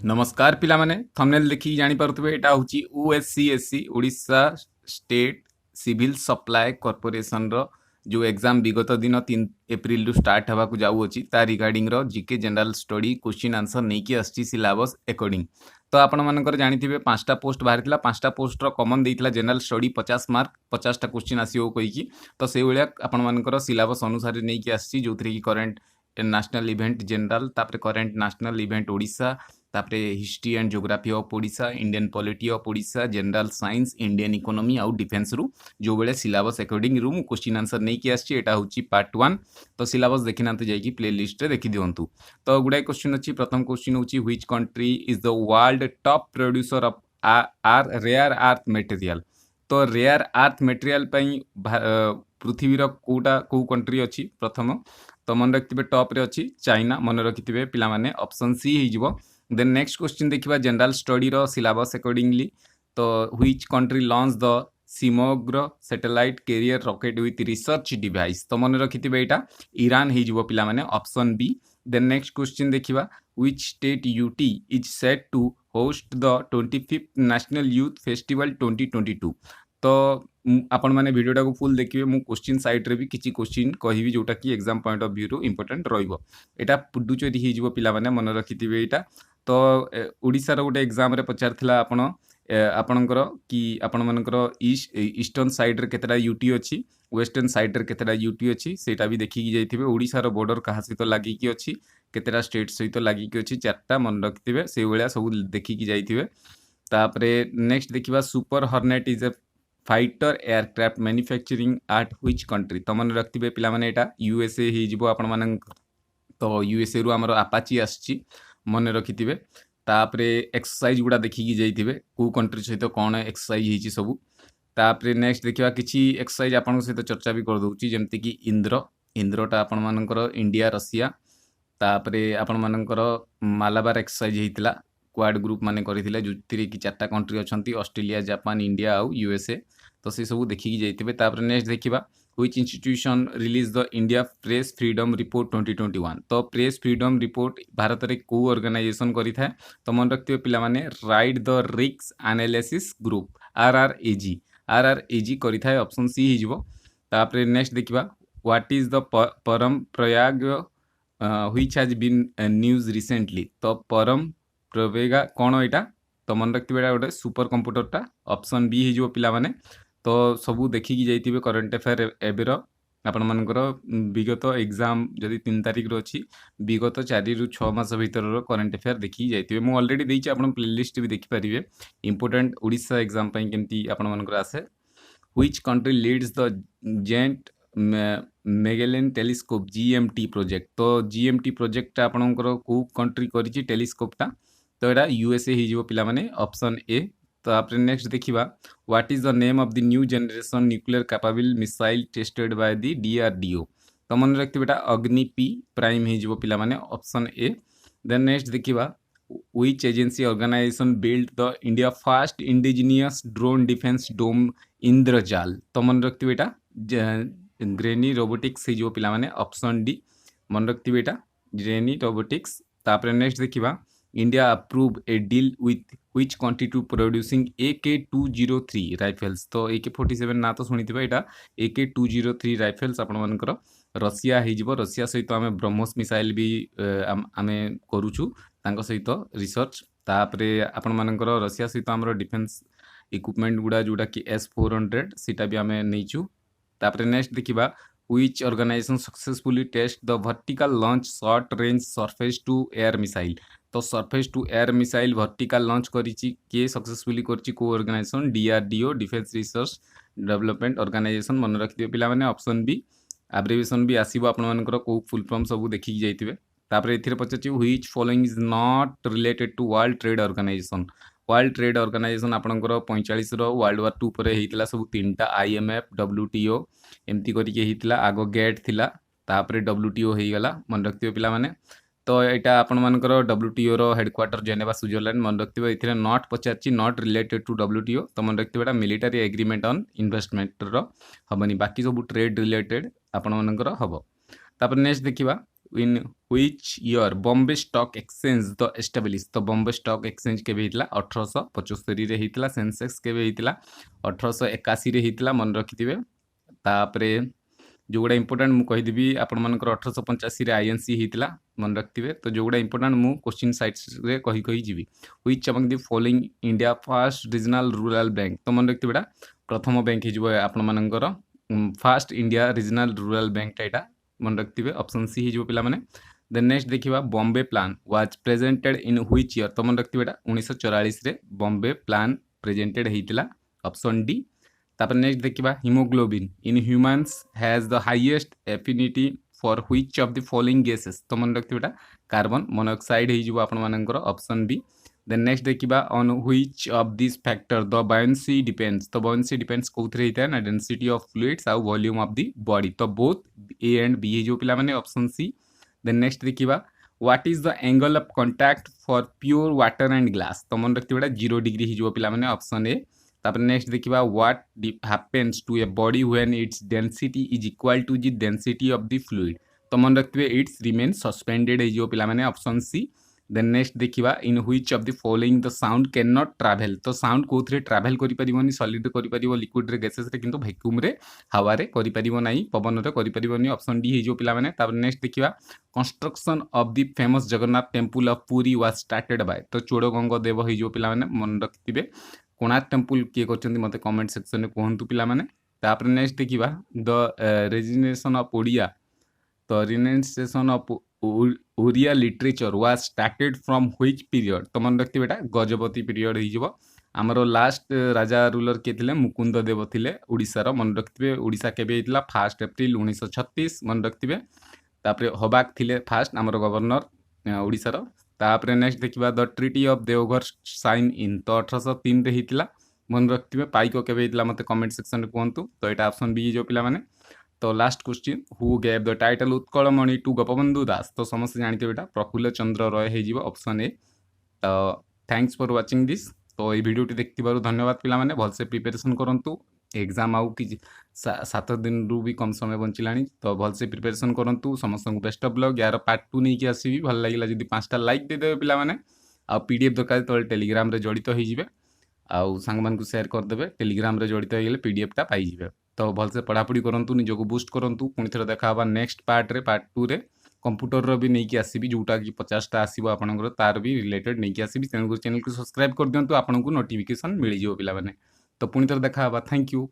नमस्कार पिला माने थंबनेल देखि जानि पारुथबे एटा होची OSCSC Odisha state civil supply corporation रो जो एग्जाम विगत दिन 3 एप्रिल रु स्टार्ट हवा को जाऊ अछि ता रिगार्डिंग रो GK general study question answer नै कि आछि सिलेबस अकॉर्डिंग तो आपण मानकर जानिथिबे पांचटा पोस्ट बाहरथिला पांचटा पोस्ट रो कॉमन देइथिला जनरल स्टडी 50 मार्क 50 टा क्वेश्चन आसीओ कहि कि तो से बेलिया आपण मानकर सिलेबस अनुसार नै कि आछि जोथरे कि करंट नेशनल इवेंट जनरल तापरे करंट नेशनल इवेंट ओडिशा तापरे history and geography of Odisha Indian polity of Odisha general science Indian economy आउ डिफेंस रु जो बेले सिलेबस अकॉर्डिंग रु क्वेश्चन आंसर नै कि आछि एटा होची पार्ट 1 तो सिलेबस देखिनांते जाई कि प्ले लिस्ट रे देखि दियंतु तो गुडा क्वेश्चन अछि प्रथम क्वेश्चन होची which country is the world top producer of are rare earth material तो रेयर अर्थ मटेरियल पई पृथ्वी रो कोटा को कंट्री अछि प्रथम तो मन रखिबे टॉप रे अछि चाइना मन रखिथिबे पिला माने ऑप्शन सी हे जिवो देन नेक्स्ट क्वेश्चन देखिबा जनरल स्टडी रो सिलेबस अकॉर्डिंगली तो which country launch the Simorgh satellite carrier rocket with research device तो मन रखिथिबे एटा ईरान हे जिवो पिला माने option B then next question देखिबा which state UT is set to host the 25th national youth festival 2022 तो आपण माने वीडियोटा को फुल देखिबे मु क्वेश्चन साइड रे भी किछि क्वेश्चन कहिबी जोटा कि एग्जाम पॉइंट ऑफ व्यू रो इंपोर्टेंट रहइबो एटा पुडुचेरी हे जिवो पिला माने मन रखिथिबे एटा तो ओडिसा रो गोटे एग्जाम रे पचारथिला आपण आपणकर कि आपण मानकर ईस्टर्न साइड रे केतरा यूटी अछि वेस्टर्न साइड रे केतरा यूटी अछि सेटा भी देखि कि जाइथिबे ओडिसा रो बॉर्डर कहा सहित लागि कि अछि केतरा स्टेट सहित लागि कि अछि चारटा मन रखिथिबे से बेलिया सब देखि कि जाइथिबे तापरे नेक्स्ट देखिबा super hornet is A fighter aircraft manufacturing at which country तो मन रखिथिबे पिला माने एटा यूएसए हे जिवो आपण मानन तो यूएसए रु हमर अपाची आछि मन रखिथिबे तापरे एक्सरसाइज गुडा देखि कि जाइथिबे को कंट्री सहित कोन एक्सरसाइज हिची सब तापरे नेक्स्ट देखिबा किछि एक्सरसाइज आपण सहित चर्चा भी कर दउची जेमति कि इंद्रटा आपण मानकर इंडिया रशिया तापरे आपण मानकर मालाबार एक्सरसाइज हेतिला क्वाड ग्रुप माने करिथिले जुतिरे कि चारटा कंट्री अछंती ऑस्ट्रेलिया जापान इंडिया आउ यूएसए तो से सब देखि कि जाइथिबे तापरे नेक्स्ट देखिबा which institution released the India Press Freedom Report 2021 तो प्रेस फ्रीडम रिपोर्ट भारत रे को ऑर्गेनाइजेशन करि थाए तो मन रखथिबे पिला माने right the risk analysis group RRAG करि थाए ऑप्शन सी हि जिवो तापरे नेक्स्ट देखिबा what is the Param Pravega which has been news recently तो परम प्रवेगा कोन एटा तो मन रखथिबे एटा गोटे सुपर कंप्यूटरटा ऑप्शन बी हि जिवो पिला माने तो सबू देखि कि जाइथिबे करंट अफेयर एबेर आपण मानकर विगत एग्जाम जदि 3 तारिख रो अछि विगत 4 रु 6 मास भीतर रो करंट अफेयर देखि जाइथिबे मु ऑलरेडी देइछि आपण प्लेलिस्ट भी देखि परिबे इंपोर्टेंट ओडिसा एग्जाम पई केमती आपण मानकर आसे which country leads the giant Magellan telescope GMT project तो जीएमटी प्रोजेक्ट आपणकर को कंट्री करिछि टेलीस्कोपटा तो एटा यूएसए हि जिवो पिला माने ऑप्शन ए तो आपरे नेक्स्ट देखिबा what is the name of the new generation nuclear capable missile tested by the DRDO तो मन रखते बेटा अग्नि पी प्राइम हे जिवो पिला माने ऑप्शन ए देन नेक्स्ट देखिबा which agency organization build the India first indigenous drone defence dome Indrajaal तो मन रखते बेटा ग्रेनी रोबोटिक्स हे जिवो पिला माने ऑप्शन डी मन रखते बेटा ग्रेनी रोबोटिक्स तापरे नेक्स्ट देखिबा India approve a deal with which country to producing AK-203 rifles तो AK-47 ना तो सुनिथिबा एटा AK-203 राइफल्स आपण मानकर रशिया हे जिवो रशिया सहित आमे ब्रह्मोस मिसाइल भी आमे करूछु तांको सहित रिसर्च तापरे आपण मानकर रशिया सहित हमरो डिफेंस इक्विपमेंट गुडा जोडा कि S400 सीटा भी आमे नैचु तापरे नेक्स्ट देखिबा which organization successfully test the vertical launch short range surface to air missile तो surface to air missile vertical launch करिछि के सक्सेसफुली करछि को organization DRDO defence research development organization मन रखिथिबे पिला माने ऑप्शन बी एब्रिविएशन भी आसीबो आपण मानकर को फुल फॉर्म सब देखि जाइथिबे तापर एथिरे पछछि which following is not related to world trade organization आपणकर 45 रो वर्ल्ड वार 2 परे हेतिला सब तीनटा आईएमएफ डब्ल्यूटीओ एमती करि के हेतिला आगो गेट थिला तापर डब्ल्यूटीओ हेई गला मन रखिथिबे पिला माने तो एटा आपण मानकर डब्ल्यूटीओ रो हेडक्वार्टर जेनेवा स्विट्जरलैंड मन रखिथिबे इथिरे नॉट पचारछि नॉट रिलेटेड टू डब्ल्यूटीओ तो मन रखिथिबे एटा मिलिटरी एग्रीमेंट ऑन इन्वेस्टमेंट रो हबनी बाकी सब ट्रेड रिलेटेड आपण मानकर हबो तापर नेक्स्ट देखिबा in which year Bombay stock exchange the establish. तो बॉम्बे स्टॉक एक्सचेंज केबे हितला 1875 रे हितला। सेंसेक्स केबे हितला 1881 रे हितला मन रखिथिबे। तापरे जो गुड़ा इंपोर्टाट मुझे कहीदेवी आपण 1885 आईएनसी होता मन रखिथे। तो जो गुड़ा इंपोर्टाट मुझे क्वेश्चन साइट्स रे कही जीवी। Which among the following India first regional rural bank. तो मन रखिथे बेटा प्रथम बैंक हो fast India regional rural bank यहाँ मन रखिथे। ऑप्शन सी हो पे मैंने। देन नेक्स्ट देखिए Bombay plan was presented in which year. तो मन रखिथे बेटा 1944 रे बॉम्बे प्लान प्रेजेंटेड होता। Option D. तापर नेक्स्ट देखिबा haemoglobin in humans has the highest affinity for which of the following gases. तो मन रखिथे बेटा कार्बन मोनोऑक्साइड हो आपण मानकर ऑप्शन बी। देन नेक्स्ट देखिबा on which of this factor the buoyancy depends. तो बायंसी डिपेंड्स कोथरे होता है ना डेंसिटी ऑफ फ्लूइड्स आउ वॉल्यूम ऑफ द बॉडी। तो बोथ ए एंड बी हो पिला माने ऑप्शन सी। देन नेक्स्ट देखिबा what is the angle of contact for pure water and glass. तो मन रखिथे बेटा 0 डिग्री हो पिला माने ऑप्शन ए। तापर नेक्स्ट देखिबा what happens to a body when its density is equal to the density of the fluid. तो मन रखिथे इट्स रिमेन सस्पेंडेड हो पिला माने ऑप्शन सी। देन नेक्स्ट देखिबा in which of the following the sound can not travel. तो sound कोथरे travel करि परिबोनी solid रे करि परिबो लिक्विड रे गैसेस रे किंतु वैक्यूम रे हवा रे करि परिबो नाही पवन रे करि परिबोनी ऑप्शन डी हो पिला माने। तापर नेक्स्ट देखिबा construction of the famous Jagannath temple of Puri was started by. तो चोड़गंगा देव हो पिला माने मन रखिथिबे। कोणार्क टेम्पल किए करछन्ती मते कमेंट सेक्शन में कहतु पिला माने। तापर नेक्स्ट देखिबा द रेजिनेशन ऑफ ओडिया। तो renaissance of Odia literature was started from which period. तो मन रखिथे बेटा गजपति पीरियड हो। आमर लास्ट राजा रूलर के थिले मुकुंद देव थिले ओडिसा मन रखिथे। ओडिसा केबे हितला 1 एप्रिल 1936 मन रखिथे। तापर हबाक थिले फास्ट आमर गवर्नर ओडिसा रो। तापर नेक्स्ट देखिबा the treaty of Deogarh sign in. तो 1803 रे हितला मन रखिथे। पाइक केबे हितला मते कमेंट सेक्शन में कहतु। तो एटा ऑप्शन बी जो पिला माने। तो last question who gave the title Utkalmani to Gopabandhu Das. तो समस्त जानते बेटा प्रफुल्ल चंद्र रॉय हो ऑप्शन ए। तो थैंक्स फॉर वाचिंग दिस। तो ये वीडियो देखिबारु धन्यवाद पिला माने। भलसे प्रिपरेशन करंतु एग्जाम आउ कि 7 दिन रु भी कम समय बंचिलानी। तो भलसे प्रिपरेशन करंतु। समस्त को बेस्ट ऑफ लक। यार पार्ट 2 नहीं कि आसीबी। भल लागिला जदी 5टा लाइक दे देबे पिला माने। आ पीडीएफ दरकार तो टेलीग्राम रे जड़ित हो जिवे। आउ सांग मान को शेयर कर देबे। टेलीग्राम रे जड़ित हो गेले पीडीएफ टा पाई जिवे। तो भलसे पढ़ापढ़ी करंतु निजको बूस्ट करंतु। पुणी थरे देखा हबा नेक्स्ट पार्ट रे पार्ट 2 रे कंप्यूटर रो भी नहीं कि आसीबी जोटा कि 50टा आसीबो आपनकर तार भी रिलेटेड नहीं कि आसीबी। चैनल को सब्सक्राइब कर दियंतु आपनको नोटिफिकेशन मिल जिवो पिला माने। तो पुणी थरे देखा हबा। Thank you.